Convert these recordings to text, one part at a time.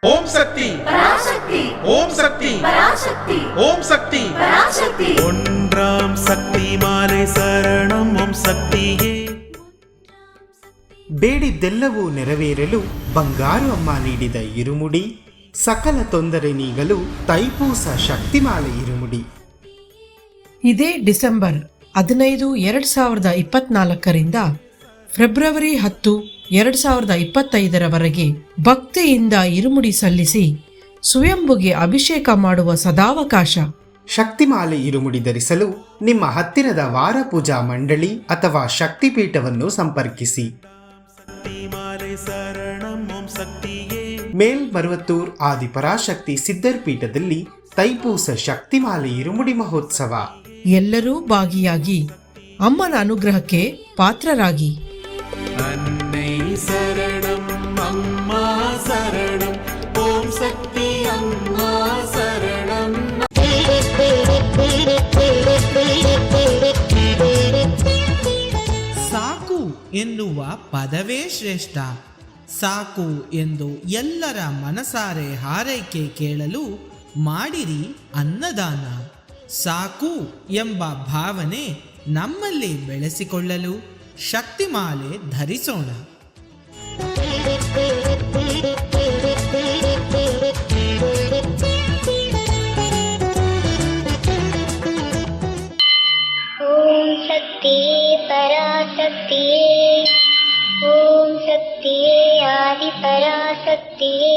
ஓம் சக்தி பராசக்தி, ஓம் சக்தி பராசக்தி, ஓம் சக்தி பராசக்தி. ஒன்றாம் சக்தி மாலை சரணம் ಓಂ ಸಕ್ತಿಯೇ. ಬೇಡಿದ್ದೆಲ್ಲವೂ ನೆರವೇರಲು ಬಂಗಾರು ಅಮ್ಮ ನೀಡಿದ ಇರುಮುಡಿ, ಸಕಲ ತೊಂದರೆ ನೀಗಲು ತೈಪೂಸ ಶಕ್ತಿಮಾಲೆ ಇರುಮುಡಿ. ಇದೇ ಡಿಸೆಂಬರ್ 15, 2024ರಿಂದ ಫೆಬ್ರವರಿ 10, 2025ರವರೆಗೆ ಭಕ್ತಿಯಿಂದ ಇರುಮುಡಿ ಸಲ್ಲಿಸಿ ಸ್ವಯಂಭುಗೆ ಅಭಿಷೇಕ ಮಾಡುವ ಸದಾವಕಾಶ. ಶಕ್ತಿಮಾಲೆ ಇರುಮುಡಿ ಧರಿಸಲು ನಿಮ್ಮ ಹತ್ತಿರದ ವಾರ ಪೂಜಾ ಮಂಡಳಿ ಅಥವಾ ಶಕ್ತಿಪೀಠವನ್ನು ಸಂಪರ್ಕಿಸಿ. ಮಾಲೆ ಶರಣಂ ಓಂ ಸಕ್ತಿಯೇ. ಮೇಲ್ಮರುವತ್ತೂರ್ ಆದಿಪರಾಶಕ್ತಿ ಸಿದ್ಧರ್ ಪೀಠದಲ್ಲಿ ತೈಪೂಸ ಶಕ್ತಿಮಾಲೆ ಇರುಮುಡಿ ಮಹೋತ್ಸವ. ಎಲ್ಲರೂ ಭಾಗಿಯಾಗಿ ಅಮ್ಮನ ಅನುಗ್ರಹಕ್ಕೆ ಪಾತ್ರರಾಗಿ. ಅನ್ನೈ ಶರಣಂ ಅಮ್ಮ ಶರಣಂ ಓಂ ಸಕ್ತಿ ಅಮ್ಮ ಶರಣಂ. ಸಾಕು ಎನ್ನುವ ಪದವೇ ಶ್ರೇಷ್ಠ. ಸಾಕು ಎಂದು ಎಲ್ಲರ ಮನಸಾರೆ ಹಾರೈಕೆ ಕೇಳಲು ಮಾಡಿರಿ ಅನ್ನದಾನ. ಸಾಕು ಎಂಬ ಭಾವನೆ ನಮ್ಮಲ್ಲಿ ಬೆಳೆಸಿಕೊಳ್ಳಲು ಶಕ್ತಿಮಾಲೆ ಧರಿಸೋಣ. ಓಂ ಶಕ್ತಿಯೇ ಪರಾಶಕ್ತಿಯೇ, ಓಂ ಶಕ್ತಿಯೇ ಆದಿಪರಾಶಕ್ತಿಯೇ,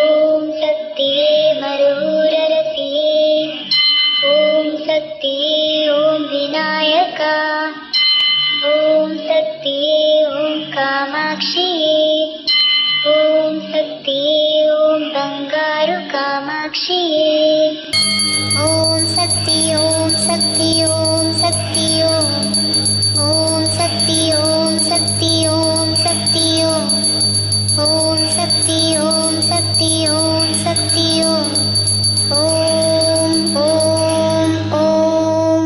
ಓಂ ಶಕ್ತಿಯೇ ಮರುರರಸಿಯೇ, ಓಂ ಶಕ್ತಿಯೇ ಓಂ ವಿನಾಯಕ, ಓಂ ಶಕ್ತಿಯೇ ಓಂ ಕಾಮಾಕ್ಷಿಯೇ, ಓಂ ಶಕ್ತಿಯೇ ಓಂ ಬಂಗಾರು ಕಾಮಾಕ್ಷಿಯೇ. ಓಂ ಶಕ್ತಿ ಓಂ ಶಕ್ತಿ ಓಂ ಶಕ್ತಿ ಓಂ, ಓಂ ಶಕ್ತಿ ಓಂ ಶಕ್ತಿ ಓಂ ಶಕ್ತಿ ಓಂ, ಓಂ ಶಕ್ತಿ ಓಂ ಶಕ್ತಿ ಓಂ ಶಕ್ತಿ ಓಂ, ಓಂ ಓಂ ಓಂ.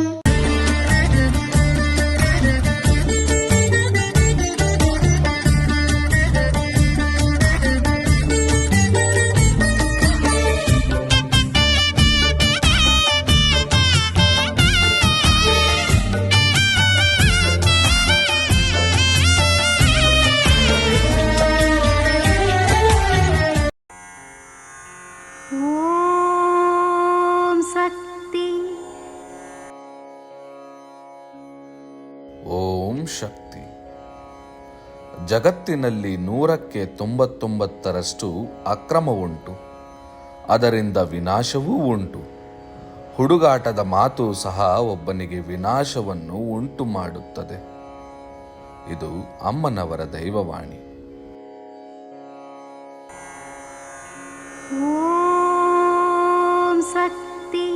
ಓಂ ಶಕ್ತಿ. ಓಂ ಶಕ್ತಿ. ಜಗತ್ತಿನಲ್ಲಿ 100ಕ್ಕೆ 99ರಷ್ಟು ಅಕ್ರಮ ಉಂಟು, ಅದರಿಂದ ವಿನಾಶವೂ ಉಂಟು. ಹುಡುಗಾಟದ ಮಾತು ಸಹ ಒಬ್ಬನಿಗೆ ವಿನಾಶವನ್ನು ಉಂಟು ಮಾಡುತ್ತದೆ. ಇದು ಅಮ್ಮನವರ ದೈವವಾಣಿ. ಓಂ ಶಕ್ತಿ.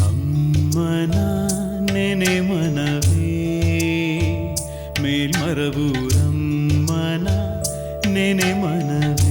ಅಮ್ಮನ ನೆನೆ ಮನವೇ ಮೇಲ್ಮರವೂರಮ್ಮನ ನೆನೆ ಮನವೇ.